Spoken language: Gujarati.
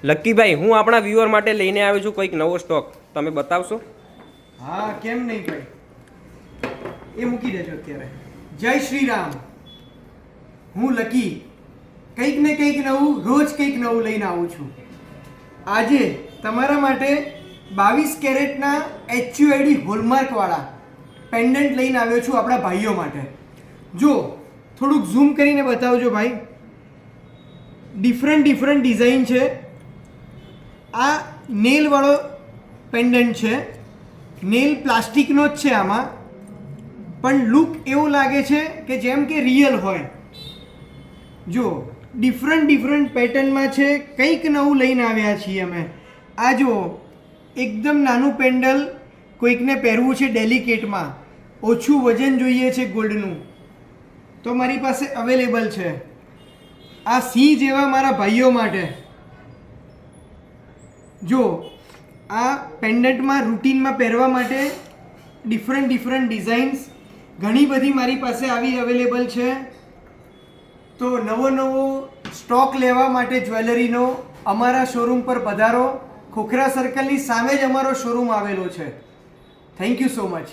લક્કીભાઈ, હું આપણા વ્યુઅર માટે લઈને આવ્યો છું કોઈક નવો સ્ટોક, તમે બતાવશો? હા, કેમ નહીં ભાઈ, એ મૂકી દેજો અત્યારે. જય શ્રી રામ. હું લકી કંઈક ને કંઈક નવું, રોજ કંઈક નવું લઈને આવું છું. આજે તમારા માટે 22 કેરેટના HUID હોલમાર્કવાળા પેન્ડન્ટ લઈને આવ્યો છું આપણા ભાઈઓ માટે. જો થોડુંક ઝૂમ કરીને બતાવજો ભાઈ. ડિફરન્ટ ડિઝાઇન છે. આ નેલવાળો પેન્ડન્ટ છે. નેલ પ્લાસ્ટિકનો જ છે આમાં, પણ લુક એવું લાગે છે કે જેમ કે રિયલ હોય. જો ડિફરન્ટ પેટર્નમાં છે, કંઈક નવું લઈને આવ્યા છીએ અમે. આ જુઓ, એકદમ નાનું પેન્ડલ, કોઈકને પહેરવું છે ડેલિકેટમાં, ઓછું વજન જોઈએ છે ગોલ્ડનું, તો મારી પાસે અવેલેબલ છે. આ સિંહ જેવા મારા ભાઈઓ માટે. જો આ પેન્ડન્ટમાં રૂટીનમાં પહેરવા માટે ડિફરન્ટ ડિઝાઇન્સ ઘણી બધી મારી પાસે આવી અવેલેબલ છે. તો નવો સ્ટોક લેવા માટે જ્વેલરીનો અમારા શોરૂમ પર પધારો. ખોખરા સર્કલની સામે જ અમારો શોરૂમ આવેલો છે. Thank you so much.